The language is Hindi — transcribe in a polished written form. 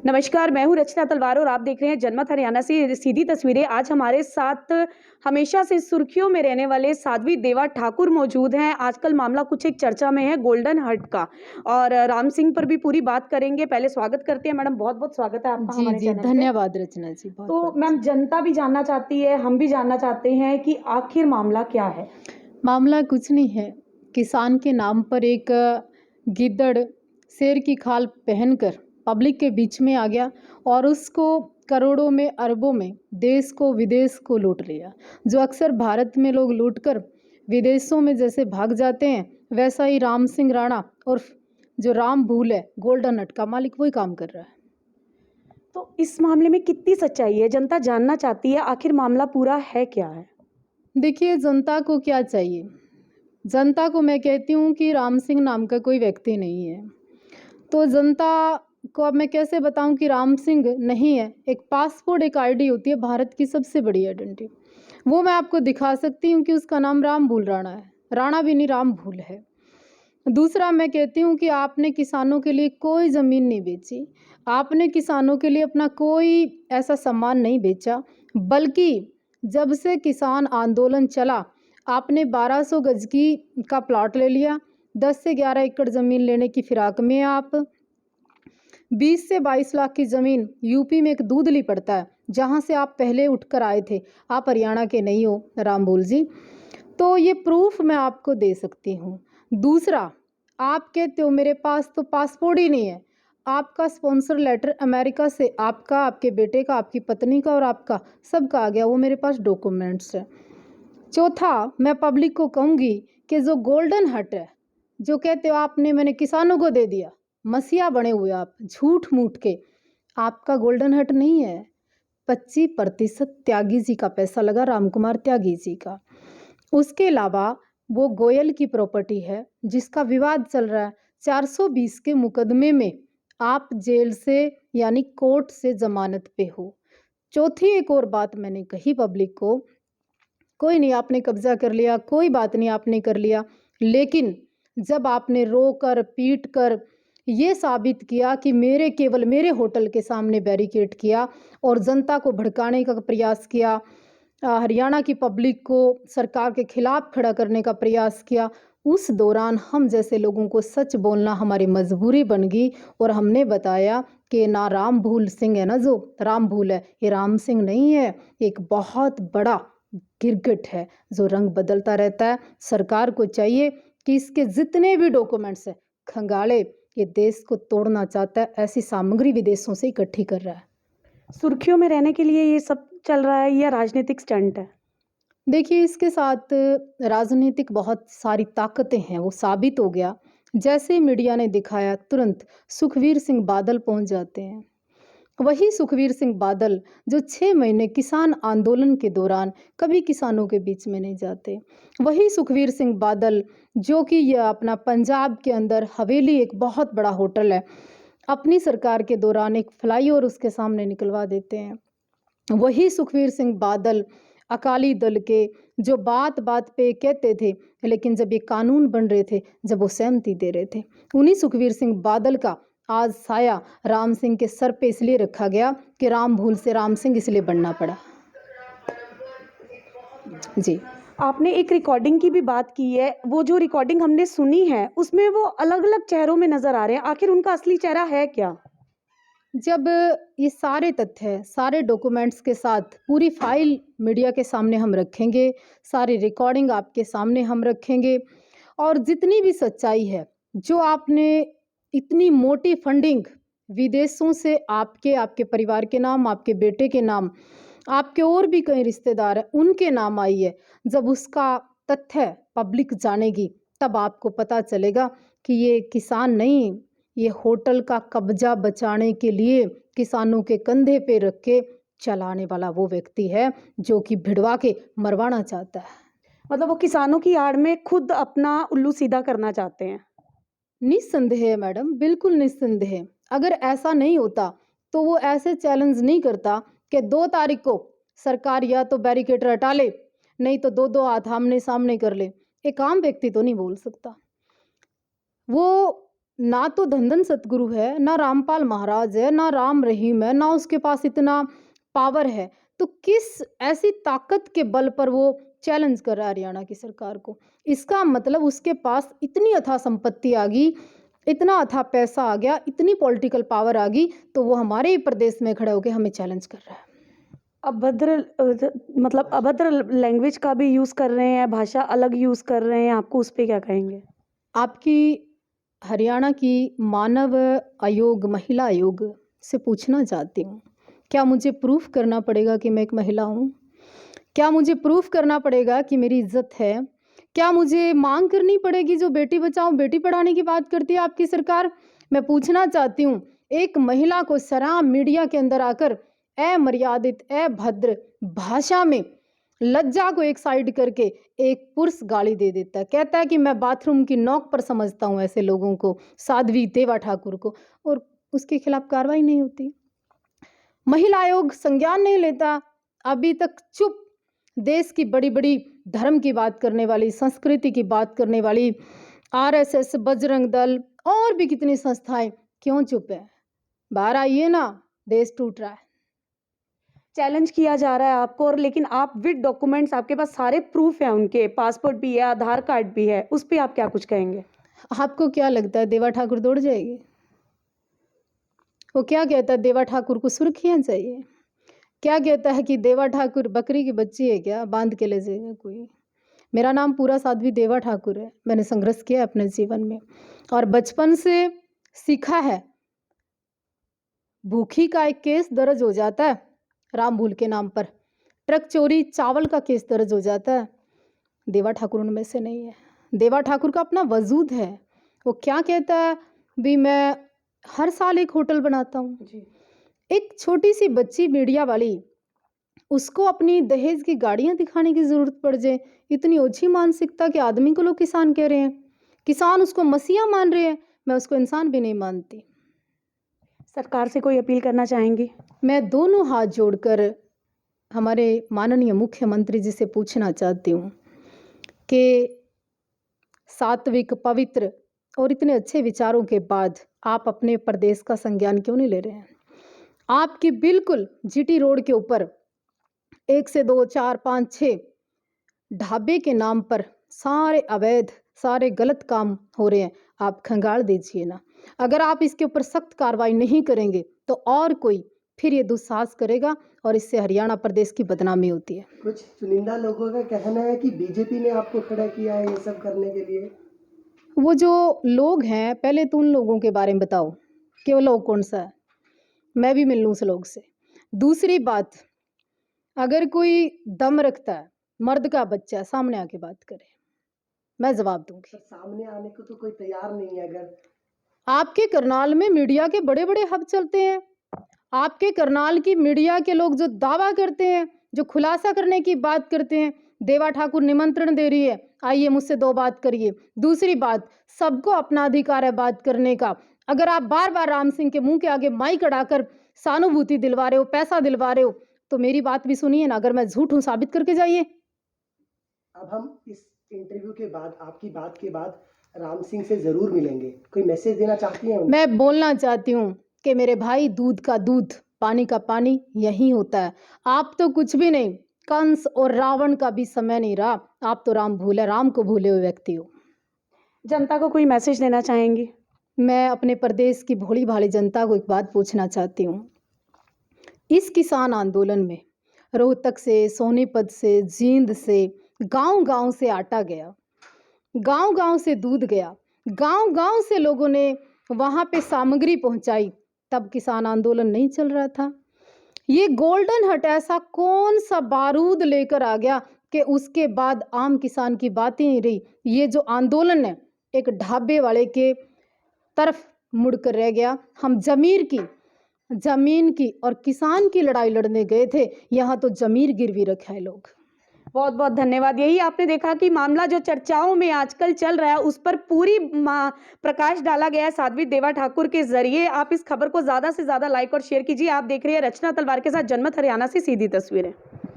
नमस्कार, मैं हूँ रचना तलवार और आप देख रहे हैं जनमत हरियाणा से सीधी तस्वीरें। आज हमारे साथ हमेशा से सुर्खियों में रहने वाले साध्वी देवा ठाकुर मौजूद हैं। आजकल मामला कुछ एक चर्चा में है गोल्डन हट का और राम सिंह पर भी पूरी बात करेंगे। पहले स्वागत करते हैं मैडम, बहुत-बहुत स्वागत है आपका जी, हमारे जी, चैनल पे। धन्यवाद रचना जी, तो बहुत-बहुत। मैम जनता भी जानना चाहती है, हम भी जानना चाहते हैं कि आखिर मामला क्या है? मामला कुछ नहीं है, किसान के नाम पर एक गिद्धड़ शेर की खाल पहनकर पब्लिक के बीच में आ गया और उसको करोड़ों में, अरबों में देश को, विदेश को लूट लिया। जो अक्सर भारत में लोग लूटकर विदेशों में जैसे भाग जाते हैं, वैसा ही राम सिंह राणा और जो राम भूल है, गोल्डन हट का मालिक वही काम कर रहा है। तो इस मामले में कितनी सच्चाई है? जनता जानना चाहती है आखिर मामला पूरा है क्या है? देखिए, जनता को क्या चाहिए? जनता को मैं कहती हूँ कि राम सिंह नाम का कोई व्यक्ति नहीं है। तो जनता को अब मैं कैसे बताऊँ कि राम सिंह नहीं है? एक पासपोर्ट एक आईडी होती है भारत की सबसे बड़ी आइडेंटिटी। वो मैं आपको दिखा सकती हूँ कि उसका नाम राम भूल राणा है। राणा भी नहीं, राम भूल है। दूसरा मैं कहती हूँ कि आपने किसानों के लिए कोई ज़मीन नहीं बेची। आपने किसानों के लिए अपना कोई ऐसा सामान नहीं बेचा, बल्कि जब से किसान आंदोलन चला, आपने 1200 गज का प्लॉट ले लिया। 10 से 11 एकड़ ज़मीन लेने की फिराक में आप 20 से 22 लाख की ज़मीन यूपी में एक दूधली पड़ता है, जहाँ से आप पहले उठकर आए थे। आप हरियाणा के नहीं हो रामबुल जी। तो ये प्रूफ़ मैं आपको दे सकती हूँ। दूसरा, आप कहते हो मेरे पास तो पासपोर्ट ही नहीं है। आपका स्पॉन्सर लेटर अमेरिका से आपका, आपके बेटे का, आपकी पत्नी का और आपका सबका आ गया, वो मेरे पास डॉक्यूमेंट्स हैं। चौथा, मैं पब्लिक को कहूँगी कि जो गोल्डन हट है, जो कहते हो आपने मैंने किसानों को दे दिया, मसीहा बने हुए आप, झूठ-मूठ के। आपका गोल्डन हट नहीं है। 25% त्यागी जी का पैसा लगा, रामकुमार त्यागी जी का। उसके अलावा वो गोयल की प्रॉपर्टी है, जिसका विवाद चल रहा है। 420 के मुकदमे में आप जेल से यानी कोर्ट से ज़मानत पे हो। चौथी एक और बात मैंने कही पब्लिक को, कोई नहीं आपने कब्ज़ा कर लिया, कोई बात नहीं आपने कर लिया, लेकिन जब आपने रोकर, पीट कर ये साबित किया कि केवल मेरे होटल के सामने बैरिकेड किया और जनता को भड़काने का प्रयास किया, हरियाणा की पब्लिक को सरकार के खिलाफ खड़ा करने का प्रयास किया, उस दौरान हम जैसे लोगों को सच बोलना हमारी मजबूरी बन गई और हमने बताया कि ना राम भूल सिंह है ना, जो राम भूल है, ये राम सिंह नहीं है, एक बहुत बड़ा गिरगिट है जो रंग बदलता रहता है। सरकार को चाहिए कि इसके जितने भी डॉक्यूमेंट्स हैं खंगाले। ये देश को तोड़ना चाहता है, ऐसी सामग्री विदेशों से इकट्ठी कर रहा है। सुर्खियों में रहने के लिए ये सब चल रहा है या राजनीतिक स्टंट है? देखिए, इसके साथ राजनीतिक बहुत सारी ताकतें हैं, वो साबित हो गया। जैसे मीडिया ने दिखाया, तुरंत सुखवीर सिंह बादल पहुंच जाते हैं। वही सुखवीर सिंह बादल जो 6 महीने किसान आंदोलन के दौरान कभी किसानों के बीच में नहीं जाते। वही सुखवीर सिंह बादल जो कि यह अपना पंजाब के अंदर हवेली एक बहुत बड़ा होटल है, अपनी सरकार के दौरान एक फ्लाईओवर उसके सामने निकलवा देते हैं। वही सुखवीर सिंह बादल अकाली दल के जो बात-बात पे कहते थे, लेकिन जब ये कानून बन रहे थे, जब वो सहमति दे रहे थे, उन्हीं सुखवीर सिंह बादल का आज साया राम सिंह के सर पे इसलिए रखा गया कि राम भूल से राम सिंह इसलिए बनना पड़ा। जी। आपने एक रिकॉर्डिंग की भी बात की है, वो जो रिकॉर्डिंग हमने सुनी है, उसमें वो अलग-अलग चेहरों में नज़र आ रहे हैं, आखिर उनका असली चेहरा है क्या? जब ये सारे तथ्य, सारे डॉक्यूमेंट्स के साथ पूरी फाइल मीडिया के सामने हम रखेंगे, सारी रिकॉर्डिंग आपके सामने हम रखेंगे और जितनी भी सच्चाई है, जो आपने इतनी मोटी फंडिंग विदेशों से आपके, आपके परिवार के नाम, आपके बेटे के नाम, आपके और भी कई रिश्तेदार हैं, उनके नाम आई है। जब उसका तथ्य पब्लिक जानेगी, तब आपको पता चलेगा कि ये किसान नहीं, ये होटल का कब्जा बचाने के लिए किसानों के कंधे पे रख के चलाने वाला वो व्यक्ति है जो कि भिड़वा के मरवाना चाहता है। मतलब वो किसानों की आड़ में खुद अपना उल्लू सीधा करना चाहते हैं। निस्संदेह मैडम, बिल्कुल निस्संदेह। अगर ऐसा नहीं होता तो वो ऐसे चैलेंज नहीं करता कि 2 तारीख को सरकार या तो बैरिकेड हटा ले, नहीं तो 2-2 हाथ आमने-सामने कर ले। एक आम व्यक्ति तो नहीं बोल सकता। वो ना तो धंधन सतगुरु है, ना रामपाल महाराज है, ना राम रहीम है, ना उसके पास इतना पावर है। तो किस ऐसी ताकत के बल पर वो चैलेंज कर रहा है हरियाणा की सरकार को? इसका मतलब उसके पास इतनी अथाह संपत्ति आ गई, इतना अथाह पैसा आ गया, इतनी पॉलिटिकल पावर आ गई, तो वो हमारे ही प्रदेश में खड़े होकर हमें चैलेंज कर रहा है। मतलब अभद्र लैंग्वेज का भी यूज़ कर रहे हैं, भाषा अलग यूज़ कर रहे हैं, आपको उस पे क्या कहेंगे? आपकी हरियाणा की मानव आयोग, महिला आयोग से पूछना चाहती हूँ, क्या मुझे प्रूफ करना पड़ेगा कि मैं एक महिला हूँ? क्या मुझे प्रूफ करना पड़ेगा कि मेरी इज्जत है? क्या मुझे मांग करनी पड़ेगी जो बेटी बचाओ बेटी पढ़ाने की बात करती है आपकी सरकार? मैं पूछना चाहती हूँ, एक महिला को शराब मीडिया के अंदर आकर अमर्यादित, अभद्र भाषा में लज्जा को एक साइड करके एक पुरुष गाली दे देता है, कहता है कि मैं बाथरूम की नोक पर समझता हूँ ऐसे लोगों को, साध्वी देवा ठाकुर को, और उसके खिलाफ कार्रवाई नहीं होती। महिला आयोग संज्ञान नहीं लेता, अभी तक चुप। देश की बड़ी बड़ी धर्म की बात करने वाली, संस्कृति की बात करने वाली आरएसएस, बजरंग दल और भी कितनी संस्थाएं क्यों चुप है? बाहर आइए ना, देश टूट रहा है। चैलेंज किया जा रहा है आपको, और लेकिन आप विद डॉक्यूमेंट्स, आपके पास सारे प्रूफ हैं, उनके पासपोर्ट भी है, आधार कार्ड भी है, उस पे आप क्या कुछ कहेंगे? आपको क्या लगता है देवा ठाकुर दौड़ जाएगी? वो क्या कहता है, देवा ठाकुर को सुर्खियां चाहिए? क्या कहता है कि देवा ठाकुर बकरी की बच्ची है क्या, बांध के ले जाएगा कोई? मेरा नाम पूरा साध्वी देवा ठाकुर है। मैंने संघर्ष किया अपने जीवन में और बचपन से सीखा है। भूखी का एक केस दर्ज हो जाता है राम भूल के नाम पर, ट्रक चोरी चावल का केस दर्ज हो जाता है, देवा ठाकुर उनमें से नहीं है। देवा ठाकुर का अपना वजूद है। वो क्या कहता है, भी मैं हर साल एक होटल बनाता हूँ। जी। एक छोटी सी बच्ची मीडिया वाली, उसको अपनी दहेज की गाड़ियां दिखाने की जरूरत पड़ जाए, इतनी ओछी मानसिकता के आदमी को लोग किसान कह रहे हैं, किसान उसको मसीहा मान रहे हैं। मैं उसको इंसान भी नहीं मानती। सरकार से कोई अपील करना चाहेंगी? मैं दोनों हाथ जोड़कर हमारे माननीय मुख्यमंत्री जी से पूछना चाहती हूँ कि सात्विक, पवित्र और इतने अच्छे विचारों के बाद आप अपने प्रदेश का संज्ञान क्यों नहीं ले रहे हैं? आपकी बिल्कुल जीटी रोड के ऊपर 1 से 2, 4, 5, 6 ढाबे के नाम पर सारे अवैध, सारे गलत काम हो रहे हैं। आप खंगाल दीजिए ना। अगर आप इसके ऊपर सख्त कार्रवाई नहीं करेंगे तो और कोई फिर ये दुस्साहस करेगा और इससे हरियाणा प्रदेश की बदनामी होती है। कुछ चुनिंदा लोगों का कहना है कि बीजेपी ने आपको खड़ा किया है ये सब करने के लिए। वो जो लोग हैं, पहले तो उन लोगों के बारे में बताओ कि वो लोग कौन सा है, मैं भी मिल लूँ उस लोग से। दूसरी बात, अगर कोई दम रखता है, मर्द का बच्चा सामने आके बात करे, मैं जवाब दूंगी। पर सामने आने को तो कोई तैयार नहीं है। अगर आपके करनाल में मीडिया के बड़े बड़े हब चलते हैं, आपके करनाल की मीडिया के लोग जो दावा करते हैं, जो खुलासा करने की बात करते हैं, देवा ठाकुर निमंत्रण दे रही है, आइए मुझसे 2 बात करिए। दूसरी बात, सबको अपना अधिकार है बात करने का। अगर आप बार बार राम सिंह के मुंह के आगे माइक अड़ाकर सहानुभूति दिलवा रहे हो, पैसा दिलवा रहे हो, तो मेरी बात भी सुनिए ना। अगर मैं झूठ हूं साबित करके जाइए। अब हम इस इंटरव्यू के बाद, आपकी बात के बाद राम सिंह से जरूर मिलेंगे। कोई मैसेज देना चाहती हैं उन्हें? मैं बोलना चाहती हूँ कि मेरे भाई, दूध का दूध, पानी का पानी यही होता है। आप तो कुछ भी नहीं, कंस और रावण का भी समय नहीं रहा। आप तो राम को भूले हुए व्यक्ति हो। जनता को कोई मैसेज देना चाहेंगी? मैं अपने प्रदेश की भोली भाली जनता को एक बात पूछना चाहती हूँ। इस किसान आंदोलन में रोहतक से, सोनीपत से, जींद से, गांव-गांव से आटा गया, गांव-गांव से दूध गया, गांव-गांव से लोगों ने वहां पे सामग्री पहुंचाई, तब किसान आंदोलन नहीं चल रहा था। ये गोल्डन हट ऐसा कौन सा बारूद लेकर आ गया कि उसके बाद आम किसान की बात ही नहीं रही। ये जो आंदोलन है एक ढाबे वाले के तरफ मुड़कर रह गया। हम जमीन की और किसान की लड़ाई लड़ने गए थे, यहाँ तो जमीर गिरवी रखा है लोग। बहुत बहुत धन्यवाद। यही आपने देखा कि मामला जो चर्चाओं में आजकल चल रहा है, उस पर पूरी प्रकाश डाला गया है साध्वी देवा ठाकुर के जरिए। आप इस खबर को ज्यादा से ज्यादा लाइक और शेयर कीजिए। आप देख रहे हैं रचना तलवार के साथ जनमत हरियाणा से सीधी तस्वीरें।